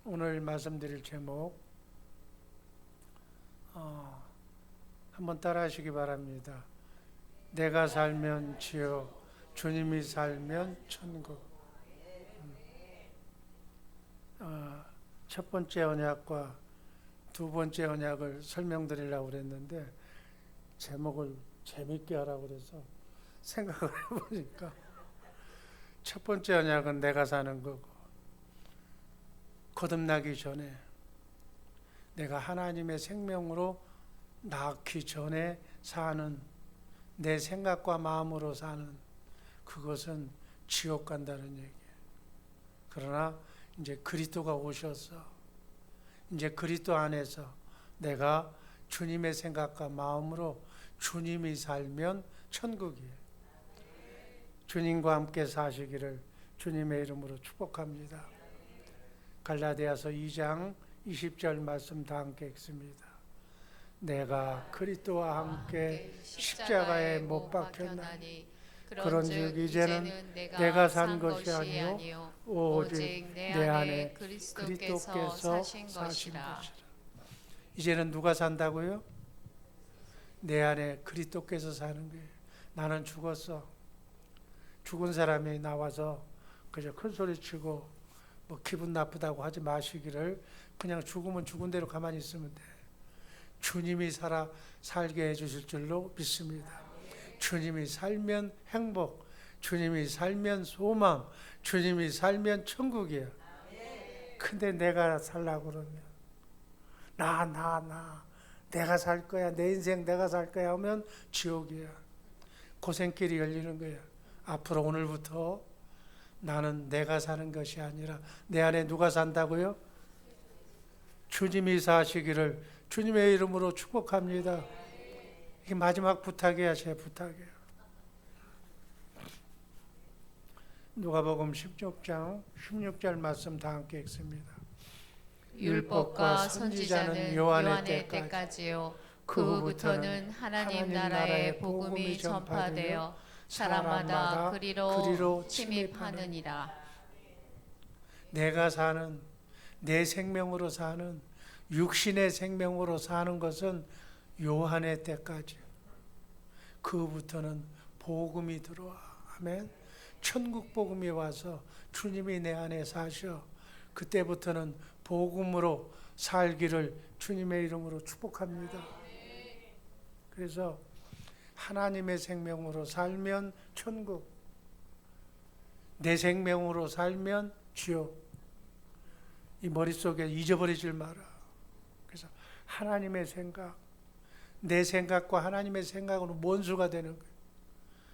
오늘 말씀드릴 제목 한번 따라하시기 바랍니다. 내가 살면 지옥, 주님이 살면 천국. 첫 번째 언약과 두 번째 언약을 설명드리려고 그랬는데 제목을 재밌게 하라고 그래서 생각을 해보니까 첫 번째 언약은 내가 사는 거고, 거듭나기 전에 내가 하나님의 생명으로 낳기 전에 사는 내 생각과 마음으로 사는 그것은 지옥 간다는 얘기예요. 그러나 이제 그리스도가 오셔서 이제 그리스도 안에서 내가 주님의 생각과 마음으로 주님이 살면 천국이에요. 주님과 함께 사시기를 주님의 이름으로 축복합니다. 갈라디아서 2장 20절 말씀 다 함께 읽습니다. 내가 그리스도와 함께 십자가에 못 박혔나니 그런즉 이제는 내가 산 것이 아니요 오직 내 안에 그리스도께서 사신 것이라. 이제는 누가 산다고요? 내 안에 그리스도께서 사는 거예요. 나는 죽었어. 죽은 사람이 나와서 그저 큰 소리 치고 뭐 기분 나쁘다고 하지 마시기를. 그냥 죽으면 죽은 대로 가만히 있으면 돼. 주님이 살게 해주실 줄로 믿습니다. 주님이 살면 행복, 주님이 살면 소망, 주님이 살면 천국이에요. 근데 내가 살라고 그러면 내가 살 거야, 내 인생 내가 살 거야 하면 지옥이야. 고생길이 열리는 거야. 앞으로 오늘부터 나는 내가 사는 것이 아니라 내 안에 누가 산다고요? 주님이 사시기를 주님의 이름으로 축복합니다. 이게 마지막 부탁이야, 제 부탁이에요. 누가복음 16장 16절 말씀 다 함께 읽습니다. 율법과 선지자는 요한의 때까지요. 그 후부터는 하나님 나라의 복음이 전파되어 사람마다 그리로 침입하느니라. 내가 사는, 내 생명으로 사는, 육신의 생명으로 사는 것은 요한의 때까지. 그 후부터는 복음이 들어와. 아멘. 천국 복음이 와서 주님이 내 안에 사셔. 그때부터는 복음으로 살기를 주님의 이름으로 축복합니다. 그래서 하나님의 생명으로 살면 천국, 내 생명으로 살면 지옥. 이 머릿속에 잊어버리질 마라. 그래서 하나님의 생각, 내 생각과 하나님의 생각으로 원수가 되는 거예요.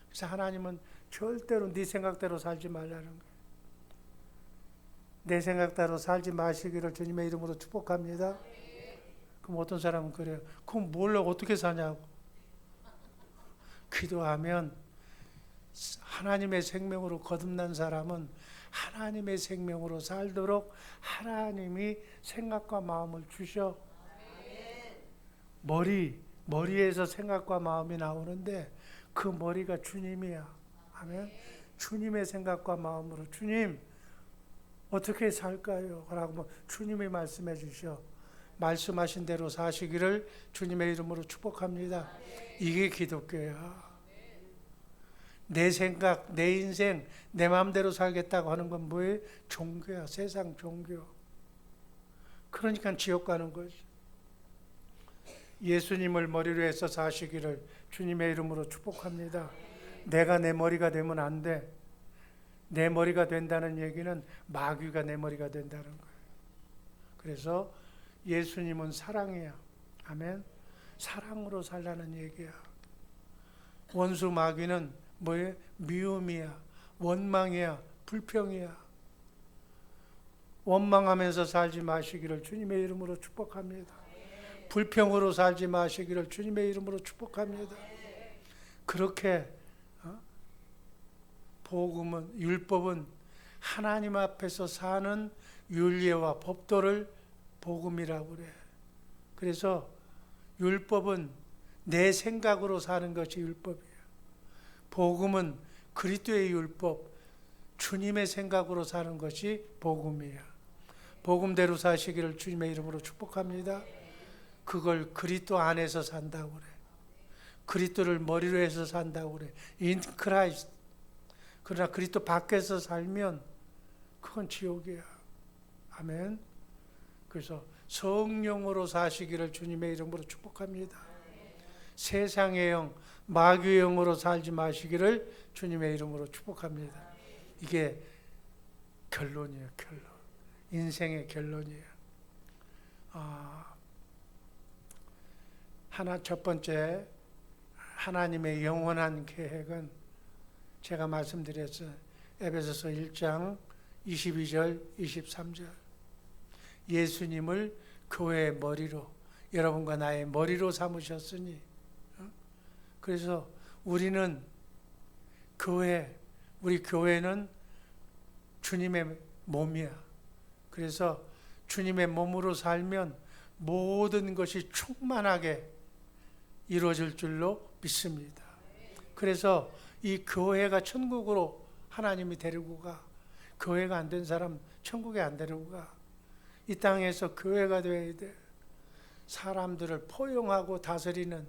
그래서 하나님은 절대로 네 생각대로 살지 말라는 거예요. 내 생각대로 살지 마시기를 주님의 이름으로 축복합니다. 그럼 어떤 사람은 그래요. 그럼 뭘 어떻게 사냐고. 기도하면 하나님의 생명으로 거듭난 사람은 하나님의 생명으로 살도록 하나님이 생각과 마음을 주셔. 머리에서 생각과 마음이 나오는데 그 머리가 주님이야. 아멘. 주님의 생각과 마음으로 주님 어떻게 살까요? 라고 주님이 말씀해 주셔. 말씀하신 대로 사시기를 주님의 이름으로 축복합니다. 이게 기독교야. 내 생각, 내 인생, 내 마음대로 살겠다고 하는 건 뭐예요? 종교야. 세상 종교. 그러니까 지옥 가는 거지. 예수님을 머리로 해서 사시기를 주님의 이름으로 축복합니다. 내가 내 머리가 되면 안 돼. 내 머리가 된다는 얘기는 마귀가 내 머리가 된다는 거예요. 그래서 예수님은 사랑이야. 아멘. 사랑으로 살라는 얘기야. 원수 마귀는 뭐예요? 미움이야. 원망이야. 불평이야. 원망하면서 살지 마시기를 주님의 이름으로 축복합니다. 불평으로 살지 마시기를 주님의 이름으로 축복합니다. 그렇게 복음은, 율법은 하나님 앞에서 사는 윤리와 법도를 복음이라고 그래. 그래서 율법은 내 생각으로 사는 것이 율법이에요. 복음은 그리스도의 율법, 주님의 생각으로 사는 것이 복음이야. 복음대로 사시기를 주님의 이름으로 축복합니다. 그걸 그리스도 안에서 산다고 그래. 그리스도를 머리로 해서 산다고 그래. In Christ. 그러나 그리스도 밖에서 살면 그건 지옥이야. 아멘. 그래서 성령으로 사시기를 주님의 이름으로 축복합니다. 세상의 영, 마귀의 영으로 살지 마시기를 주님의 이름으로 축복합니다. 이게 결론이에요. 결론. 인생의 결론이에요. 첫 번째 하나님의 영원한 계획은 제가 말씀드렸어요. 에베소서 1장 22절 23절 예수님을 교회의 머리로 여러분과 나의 머리로 삼으셨으니 그래서 우리는 우리 교회는 주님의 몸이야. 그래서 주님의 몸으로 살면 모든 것이 충만하게 이루어질 줄로 믿습니다. 그래서 이 교회가 천국으로 하나님이 데리고 가. 교회가 안 된 사람 천국에 안 데리고 가. 이 땅에서 교회가 되어야 돼. 사람들을 포용하고 다스리는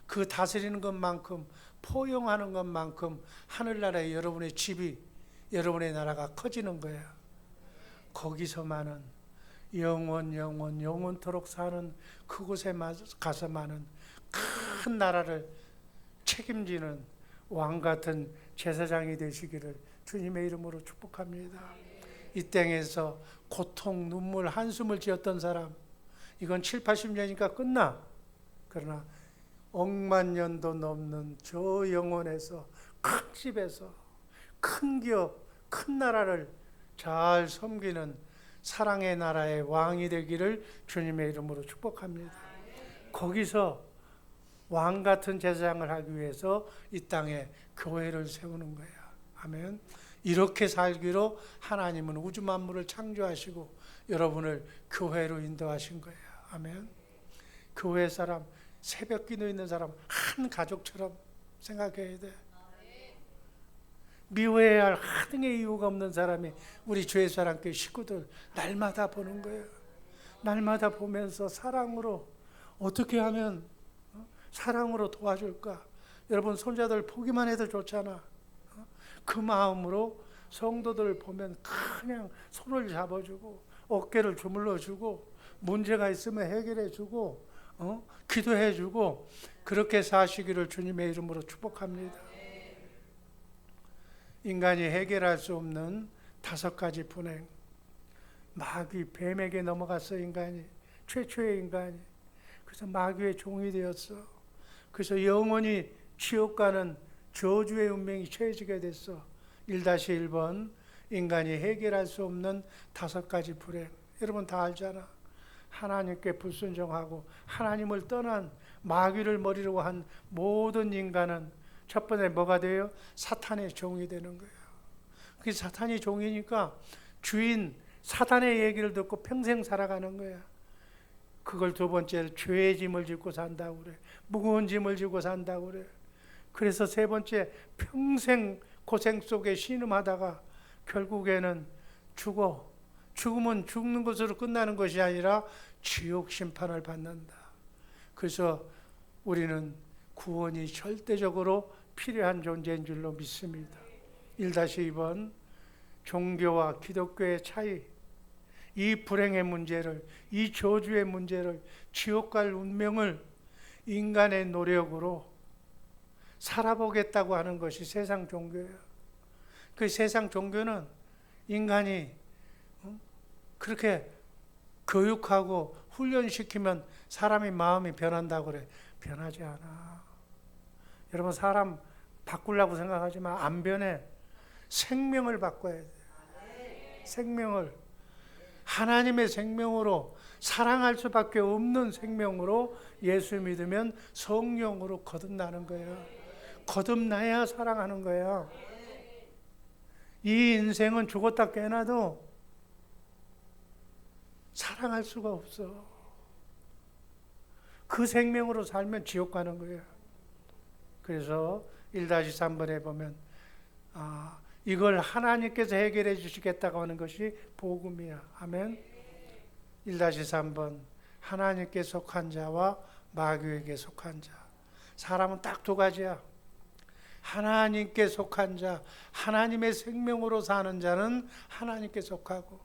그 다스리는 것만큼 포용하는 것만큼 하늘나라에 여러분의 집이 여러분의 나라가 커지는 거야. 거기서만은 영원토록 사는 그곳에 가서만은 큰 나라를 책임지는 왕 같은 제사장이 되시기를 주님의 이름으로 축복합니다. 이 땅에서 고통, 눈물, 한숨을 지었던 사람 이건 7, 80년이니까 끝나. 그러나 억만 년도 넘는 저 영혼에서 큰 집에서 큰 기업, 큰 나라를 잘 섬기는 사랑의 나라의 왕이 되기를 주님의 이름으로 축복합니다. 거기서 왕 같은 제사장을 하기 위해서 이 땅에 교회를 세우는 거야. 아멘. 이렇게 살기로 하나님은 우주 만물을 창조하시고 여러분을 교회로 인도하신 거야. 아멘. 교회 사람, 새벽 기도 있는 사람 한 가족처럼 생각해야 돼. 미워해야 할 하등의 이유가 없는 사람이 우리 주의사랑교회 식구들 날마다 보는 거예요. 날마다 보면서 사랑으로 어떻게 하면 사랑으로 도와줄까? 여러분 손자들 보기만 해도 좋잖아. 그 마음으로 성도들 보면 그냥 손을 잡아주고 어깨를 주물러주고 문제가 있으면 해결해주고 기도해주고 그렇게 사시기를 주님의 이름으로 축복합니다. 인간이 해결할 수 없는 5가지 분행. 마귀 뱀에게 넘어갔어. 인간이 최초의 인간이. 그래서 마귀의 종이 되었어. 그래서 영원히 지옥 가는 저주의 운명이 처해지게 됐어. 1-1번 인간이 해결할 수 없는 5가지 불행. 여러분 다 알잖아. 하나님께 불순종하고 하나님을 떠난 마귀를 머리로 한 모든 인간은 첫 번째 뭐가 돼요? 사탄의 종이 되는 거예요. 그 사탄이 종이니까 주인 사탄의 얘기를 듣고 평생 살아가는 거야. 그걸 두 번째로 죄의 짐을 짓고 산다고 그래. 무거운 짐을 지고 산다고 그래. 그래서 세 번째 평생 고생 속에 신음하다가 결국에는 죽어. 죽으면 죽는 것으로 끝나는 것이 아니라 지옥 심판을 받는다. 그래서 우리는 구원이 절대적으로 필요한 존재인 줄로 믿습니다. 1-2번 종교와 기독교의 차이, 이 불행의 문제를, 이 저주의 문제를, 지옥 갈 운명을 인간의 노력으로 살아보겠다고 하는 것이 세상 종교예요. 그 세상 종교는 인간이 그렇게 교육하고 훈련시키면 사람의 마음이 변한다고 그래. 변하지 않아. 여러분 사람 바꾸려고 생각하지만 안 변해. 생명을 바꿔야 돼. 생명을. 하나님의 생명으로 사랑할 수밖에 없는 생명으로 예수 믿으면 성령으로 거듭나는 거예요. 거듭나야 사랑하는 거예요. 이 인생은 죽었다 깨어나도 사랑할 수가 없어. 그 생명으로 살면 지옥 가는 거예요. 그래서 1-3번에 보면 이걸 하나님께서 해결해 주시겠다고 하는 것이 복음이야. 아멘. 1-3번 하나님께 속한 자와 마귀에게 속한 자. 사람은 딱 두 가지야. 하나님께 속한 자, 하나님의 생명으로 사는 자는 하나님께 속하고,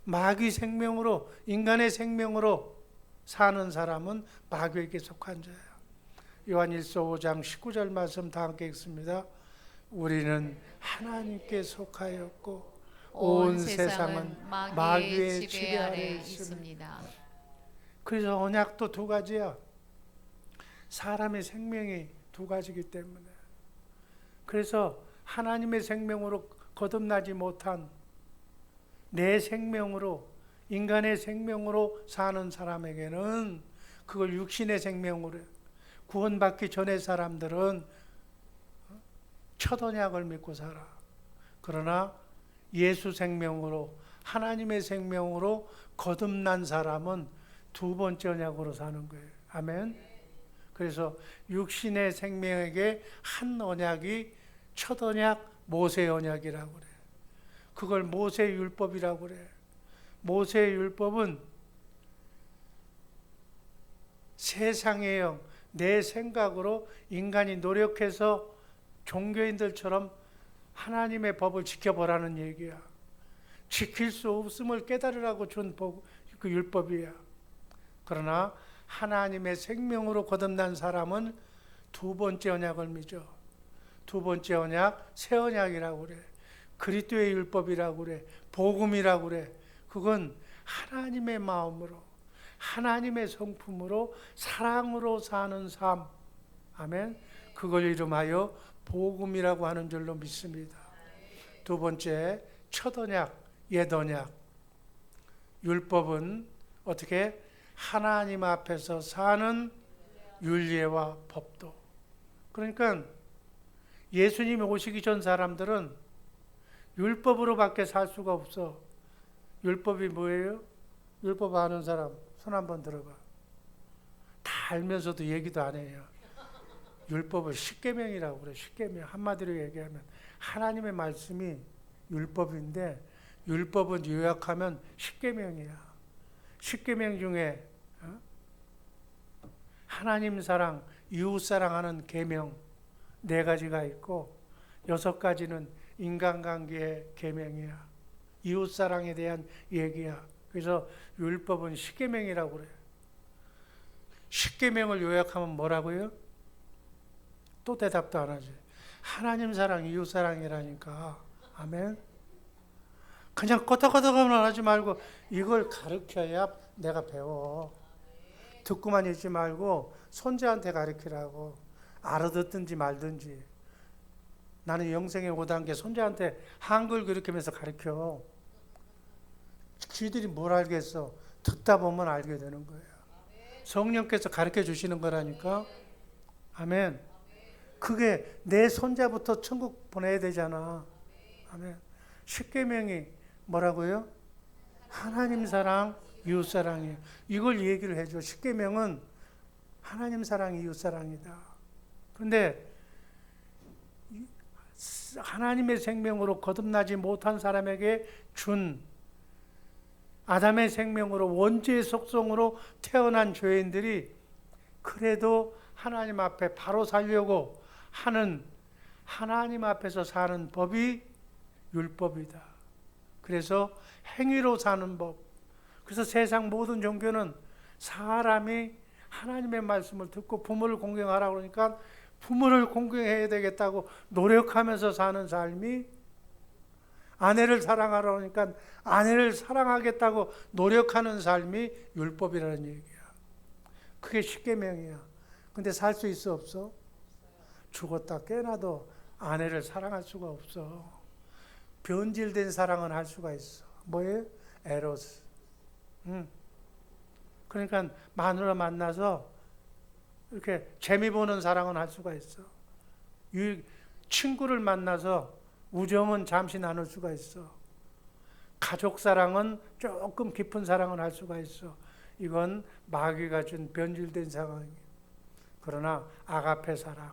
마귀 생명으로, 인간의 생명으로 사는 사람은 마귀에게 속한 자야. 요한일서 5장 19절 말씀 다 함께 읽습니다. 우리는 하나님께 속하였고 온 세상은 마귀의 지배 아래 있습니다. 그래서 언약도 두 가지야. 사람의 생명이 두 가지이기 때문에. 그래서 하나님의 생명으로 거듭나지 못한 내 생명으로, 인간의 생명으로 사는 사람에게는 그걸 육신의 생명으로, 구원받기 전의 사람들은 첫 언약을 믿고 살아. 그러나 예수 생명으로, 하나님의 생명으로 거듭난 사람은 두 번째 언약으로 사는 거예요. 아멘. 그래서 육신의 생명에게 한 언약이 첫 언약 모세 언약이라고 그래. 그걸 모세 율법이라고 그래. 모세 율법은 세상의 영, 내 생각으로 인간이 노력해서 종교인들처럼 하나님의 법을 지켜보라는 얘기야. 지킬 수 없음을 깨달으라고 준 그 율법이야. 그러나 하나님의 생명으로 거듭난 사람은 두 번째 언약을 믿어. 두 번째 언약, 새 언약이라고 그래. 그리스도의 율법이라고 그래. 복음이라고 그래. 그건 하나님의 마음으로, 하나님의 성품으로, 사랑으로 사는 삶. 아멘. 그걸 이름하여 복음이라고 하는 줄로 믿습니다. 두 번째, 첫 언약, 옛 언약. 율법은 어떻게? 하나님 앞에서 사는 율례와 법도. 그러니까 예수님이 오시기 전 사람들은 율법으로밖에 살 수가 없어. 율법이 뭐예요? 율법 아는 사람 손 한번 들어봐. 다 알면서도 얘기도 안 해요. 율법을 십계명이라고 그래. 십계명. 한마디로 얘기하면 하나님의 말씀이 율법인데, 율법은 요약하면 십계명이야. 십계명 중에 하나님 사랑, 이웃 사랑하는 계명 4가지가 있고 6가지는 인간관계의 계명이야. 이웃 사랑에 대한 얘기야. 그래서 율법은 십계명이라고 그래. 십계명을 요약하면 뭐라고요? 또 대답도 안 하지. 하나님 사랑, 이웃 사랑이라니까. 아멘. 그냥 꼬덕꼬덕만 하지 말고 이걸 가르쳐야 내가 배워. 듣고만 있지 말고 손자한테 가르치라고. 알아듣든지 말든지. 나는 영생의 5단계 손자한테 한글 가르치면서 가르쳐. 지들이 뭘 알겠어. 듣다 보면 알게 되는 거예요. 성령께서 가르쳐 주시는 거라니까. 아멘. 그게 내 손자부터 천국 보내야 되잖아. 아멘. 십계명이 뭐라고요? 하나님 사랑, 이웃 사랑이에요. 이걸 얘기를 해줘. 십계명은 하나님 사랑, 이웃 사랑이다. 그런데 하나님의 생명으로 거듭나지 못한 사람에게 준 아담의 생명으로, 원죄의 속성으로 태어난 죄인들이 그래도 하나님 앞에 바로 살려고 하는, 하나님 앞에서 사는 법이 율법이다. 그래서 행위로 사는 법. 그래서 세상 모든 종교는 사람이 하나님의 말씀을 듣고 부모를 공경하라고 그러니까 부모를 공경해야 되겠다고 노력하면서 사는 삶이, 아내를 사랑하라고 하니까 아내를 사랑하겠다고 노력하는 삶이 율법이라는 얘기야. 그게 십계명이야. 근데 살 수 있어, 없어? 죽었다 깨나도 아내를 사랑할 수가 없어. 변질된 사랑은 할 수가 있어. 뭐예요? 에로스. 그러니까 마누라 만나서 이렇게 재미 보는 사랑은 할 수가 있어. 친구를 만나서 우정은 잠시 나눌 수가 있어. 가족 사랑은 조금 깊은 사랑은 할 수가 있어. 이건 마귀가 준 변질된 상황이에요. 그러나 아가페 사랑,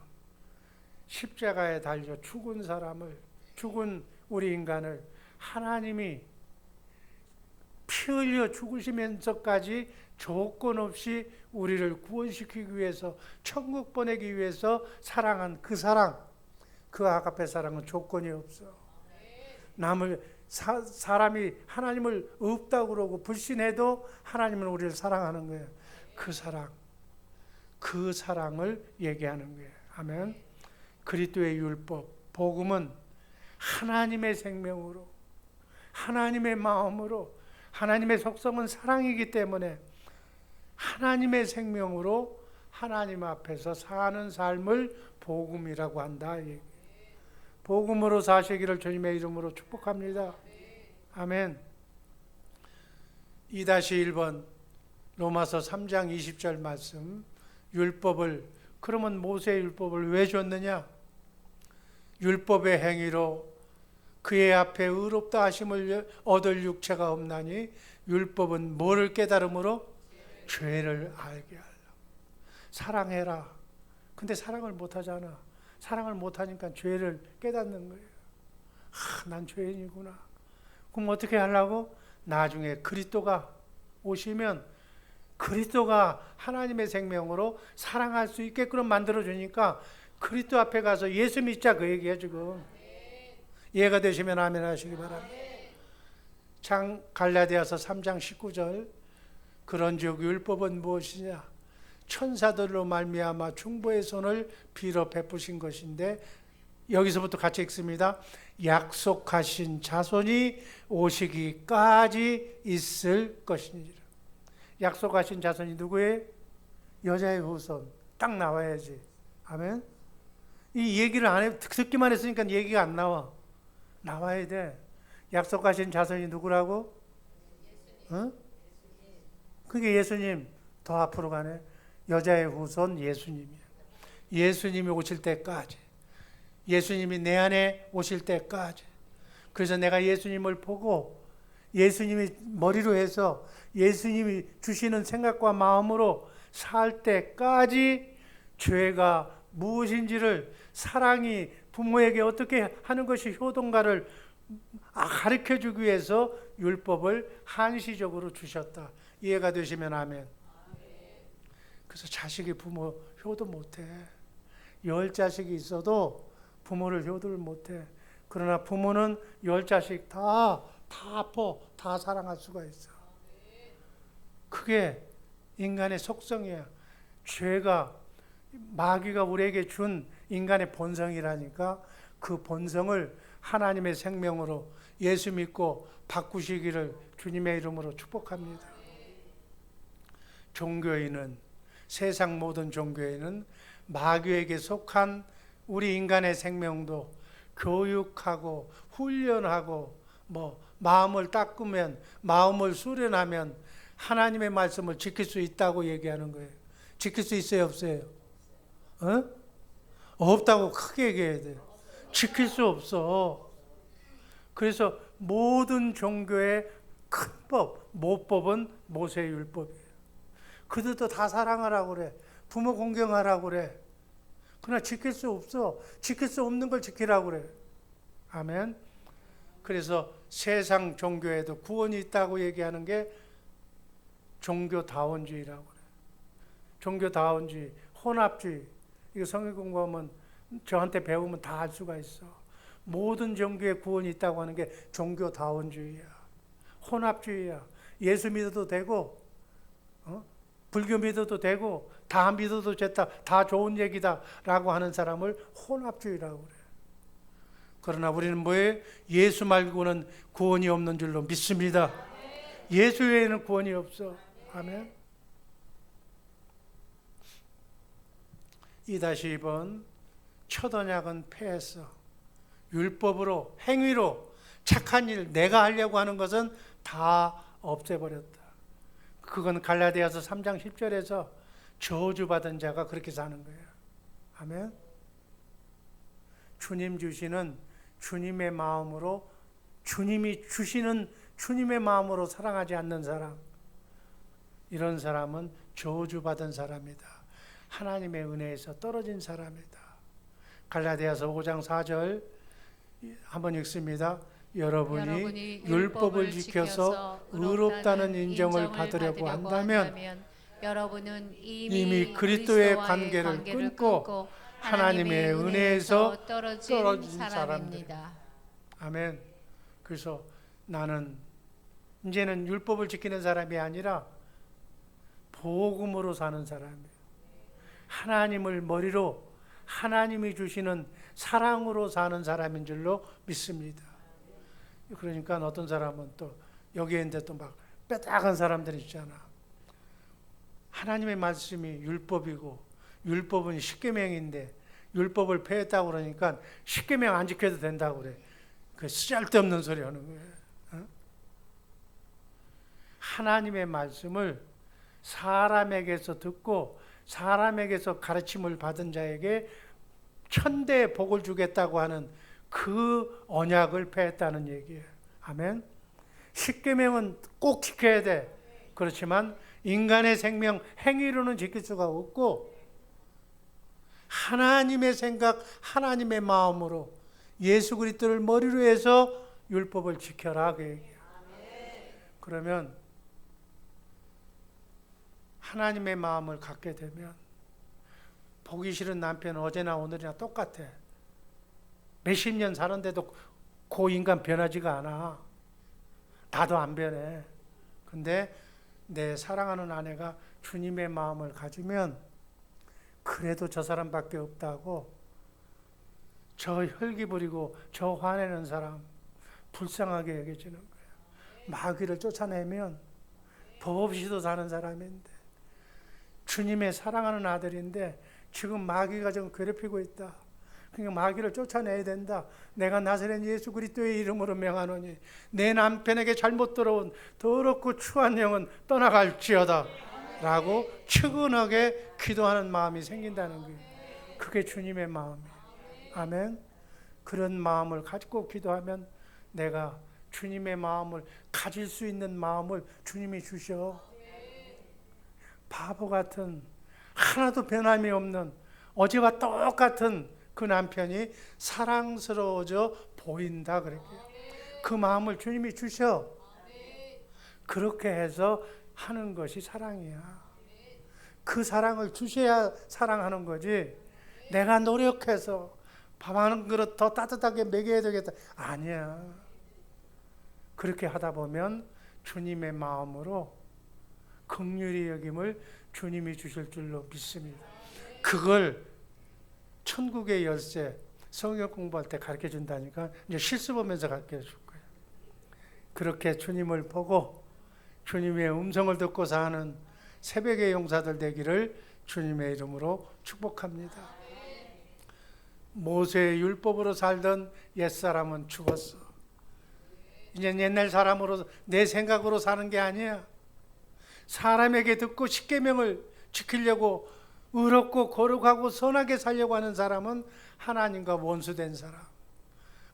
십자가에 달려 죽은 사람을, 죽은 우리 인간을 하나님이 피 피 흘려 죽으시면서까지 조건 없이 우리를 구원시키기 위해서 천국 보내기 위해서 사랑한 그 사랑, 그 아가페 사랑은 조건이 없어. 남을 사람이 하나님을 없다고 그러고 불신해도 하나님은 우리를 사랑하는 거예요. 그 사랑, 그 사랑을 얘기하는 거예요. 아멘. 그리스도의 율법, 복음은 하나님의 생명으로, 하나님의 마음으로, 하나님의 속성은 사랑이기 때문에 하나님의 생명으로 하나님 앞에서 사는 삶을 복음이라고 한다. 복음으로 사시기를 주님의 이름으로 축복합니다. 아멘. 2-1번 로마서 3장 20절 말씀. 율법을, 그러면 모세의 율법을 왜 줬느냐? 율법의 행위로 그의 앞에 의롭다 하심을 얻을 육체가 없나니 율법은 뭐를 깨달음으로? 죄를 알게 하려. 사랑해라. 근데 사랑을 못하잖아. 사랑을 못하니까 죄를 깨닫는 거예요. 난 죄인이구나. 그럼 어떻게 하려고? 나중에 그리스도가 오시면 그리스도가 하나님의 생명으로 사랑할 수 있게끔 만들어주니까 그리스도 앞에 가서 예수 믿자 그 얘기야 지금. 이해가 되시면 아멘 하시기 바랍니다. 갈라디아서 3장 19절. 그런즉 율법은 무엇이냐? 천사들로 말미암아 중보의 손을 빌어 베푸신 것인데, 여기서부터 같이 읽습니다. 약속하신 자손이 오시기까지 있을 것이니라. 약속하신 자손이 누구예요? 여자의 후손. 딱 나와야지. 아멘. 이 얘기를 안 해, 듣기만 했으니까 얘기가 안 나와. 나와야 돼. 약속하신 자손이 누구라고? 어? 그게 예수님. 더 앞으로 가네. 여자의 후손 예수님이야. 예수님이 오실 때까지, 예수님이 내 안에 오실 때까지. 그래서 내가 예수님을 보고 예수님이 머리로 해서 예수님이 주시는 생각과 마음으로 살 때까지 죄가 무엇인지를, 사랑이 부모에게 어떻게 하는 것이 효도인가를 가르쳐주기 위해서 율법을 한시적으로 주셨다. 이해가 되시면 아멘. 그래서 자식이 부모 효도 못해. 10자식이 있어도 부모를 효도를 못해. 그러나 부모는 10자식 다 아파. 다 사랑할 수가 있어. 그게 인간의 속성이야. 죄가, 마귀가 우리에게 준 인간의 본성이라니까 그 본성을 하나님의 생명으로 예수 믿고 바꾸시기를 주님의 이름으로 축복합니다. 종교인은, 세상 모든 종교인은 마귀에게 속한 우리 인간의 생명도 교육하고 훈련하고 마음을 닦으면, 마음을 수련하면 하나님의 말씀을 지킬 수 있다고 얘기하는 거예요. 지킬 수 있어요, 없어요? 없다고 크게 얘기해야 돼요. 지킬 수 없어. 그래서 모든 종교의 큰 법, 모법은 모세의 율법이에요. 그들도 다 사랑하라고 그래. 부모 공경하라고 그래. 그러나 지킬 수 없어. 지킬 수 없는 걸 지키라고 그래. 아멘. 그래서 세상 종교에도 구원이 있다고 얘기하는 게 종교다원주의라고 그래. 종교다원주의, 혼합주의. 이거 성경 공부하면, 저한테 배우면 다 알 수가 있어. 모든 종교에 구원이 있다고 하는 게 종교다원주의야. 혼합주의야. 예수 믿어도 되고, 불교 믿어도 되고, 다 믿어도 됐다, 다 좋은 얘기다 라고 하는 사람을 혼합주의라고 그래. 그러나 우리는 뭐예요? 예수 말고는 구원이 없는 줄로 믿습니다. 예수 외에는 구원이 없어. 아멘. 2-2번 첫 언약은 폐했어. 율법으로, 행위로 착한 일, 내가 하려고 하는 것은 다 없애버렸다. 그건 갈라디아서 3장 10절에서 저주받은 자가 그렇게 사는 거예요. 아멘. 주님 주시는 주님의 마음으로, 주님이 주시는 주님의 마음으로 사랑하지 않는 사람, 이런 사람은 저주받은 사람이다. 하나님의 은혜에서 떨어진 사람이다. 갈라디아서 5장 4절 한번 읽습니다. 여러분이 율법을 지켜서 의롭다는 인정을 받으려고 한다면 여러분은 이미 그리스도의 관계를 끊고 하나님의 은혜에서 떨어진 사람입니다. 아멘. 그래서 나는 이제는 율법을 지키는 사람이 아니라 복음으로 사는 사람이에요. 하나님을 머리로 하나님이 주시는 사랑으로 사는 사람인 줄로 믿습니다. 그러니까 어떤 사람은 또 여기에 이제 또 막 빼딱한 사람들이 있잖아. 하나님의 말씀이 율법이고 율법은 십계명인데 율법을 폐했다고 그러니까 십계명 안 지켜도 된다고 그래. 그 쓸데없는 소리 하는 거예요. 어? 하나님의 말씀을 사람에게서 듣고 사람에게서 가르침을 받은 자에게 천대의 복을 주겠다고 하는 그 언약을 폐했다는 얘기예요. 아멘. 십계명은 꼭 지켜야 돼. 그렇지만 인간의 생명 행위로는 지킬 수가 없고 하나님의 생각, 하나님의 마음으로 예수 그리스도를 머리로 해서 율법을 지켜라 그 얘기예요. 그러면 하나님의 마음을 갖게 되면 보기 싫은 남편은 어제나 오늘이나 똑같아. 몇십 년 사는데도 그 인간 변하지가 않아. 나도 안 변해. 근데 내 사랑하는 아내가 주님의 마음을 가지면 그래도 저 사람밖에 없다고 저 혈기 부리고 저 화내는 사람 불쌍하게 여겨지는 거야. 마귀를 쫓아내면 법 없이도 사는 사람인데 주님의 사랑하는 아들인데 지금 마귀가 좀 괴롭히고 있다. 그러니까 마귀를 쫓아내야 된다. 내가 나사렛 예수 그리스도의 이름으로 명하노니 내 남편에게 잘못 들어온 더럽고 추한 영은 떠나갈지어다 라고 측은하게 기도하는 마음이 생긴다는 거예요. 그게 주님의 마음이에요. 아멘. 그런 마음을 가지고 기도하면 내가 주님의 마음을 가질 수 있는 마음을 주님이 주셔. 바보 같은 하나도 변함이 없는 어제와 똑같은 그 남편이 사랑스러워져 보인다 그랬고요. 그 마음을 주님이 주셔. 그렇게 해서 하는 것이 사랑이야. 그 사랑을 주셔야 사랑하는 거지. 내가 노력해서 밥 한 그릇 더 따뜻하게 먹여야 되겠다. 아니야. 그렇게 하다 보면 주님의 마음으로 긍휼히 여김을 주님이 주실 줄로 믿습니다. 그걸 천국의 열쇠 성경 공부할 때 가르쳐 준다니까 이제 실습 보면서 가르쳐 줄 거예요. 그렇게 주님을 보고 주님의 음성을 듣고 사는 새벽의 용사들 되기를 주님의 이름으로 축복합니다. 모세의 율법으로 살던 옛사람은 죽었어. 이제 옛날 사람으로 내 생각으로 사는 게 아니야. 사람에게 듣고 십계명을 지키려고 의롭고 거룩하고 선하게 살려고 하는 사람은 하나님과 원수된 사람.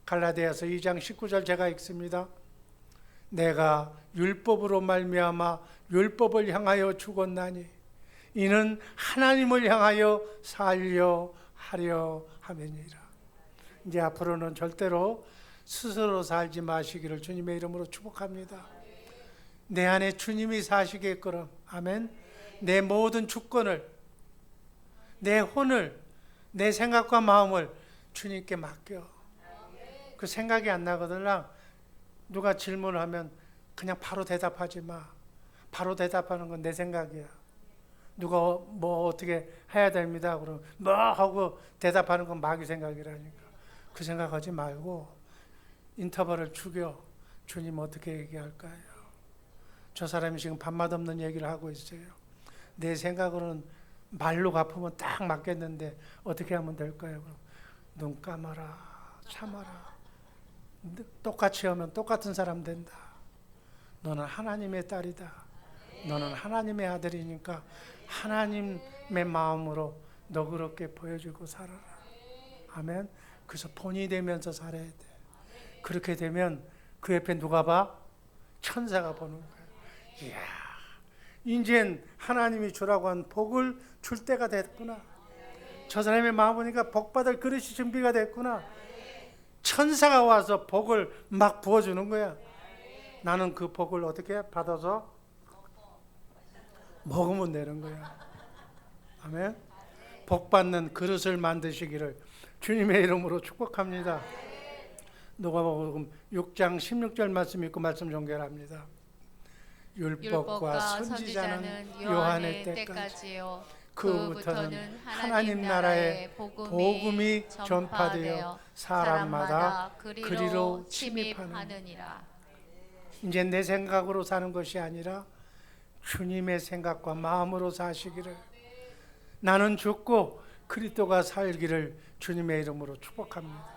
갈라디아서 2장 19절 제가 읽습니다. 내가 율법으로 말미암아 율법을 향하여 죽었나니 이는 하나님을 향하여 살려 하려 함이니라. 이제 앞으로는 절대로 스스로 살지 마시기를 주님의 이름으로 축복합니다. 내 안에 주님이 사시게끔 아멘. 내 모든 주권을 내 혼을 내 생각과 마음을 주님께 맡겨. 그 생각이 안 나거들랑 누가 질문을 하면 그냥 바로 대답하지 마. 바로 대답하는 건 내 생각이야. 누가 뭐 어떻게 해야 됩니다. 그러면 뭐 하고 대답하는 건 마귀 생각이라니까. 그 생각하지 말고 인터벌을 죽여. 주님 어떻게 얘기할까요? 저 사람이 지금 밥맛 없는 얘기를 하고 있어요. 내 생각으로는 말로 갚으면 딱 맞겠는데 어떻게 하면 될까요? 그럼 눈 감아라, 참아라. 똑같이 하면 똑같은 사람 된다. 너는 하나님의 딸이다. 너는 하나님의 아들이니까 하나님의 마음으로 너그럽게 보여주고 살아라. 아멘. 그래서 본이 되면서 살아야 돼. 그렇게 되면 그 옆에 누가 봐? 천사가 보는 거야. 이야, 이젠 하나님이 주라고 한 복을 줄 때가 됐구나. 저 사람의 마음 보니까 복 받을 그릇이 준비가 됐구나. 천사가 와서 복을 막 부어주는 거야. 나는 그 복을 어떻게 받아서 먹으면 되는 거야. 아멘. 복 받는 그릇을 만드시기를 주님의 이름으로 축복합니다. 누가복음 6장 16절 말씀 읽고 말씀 종결합니다. 율법과 선지자는 요한의 때까지요. 그후부터는 하나님 나라의 복음이 전파되어 사람마다 그리로 침입하느니라. 이제 내 생각으로 사는 것이 아니라 주님의 생각과 마음으로 사시기를, 나는 죽고 그리스도가 살기를 주님의 이름으로 축복합니다.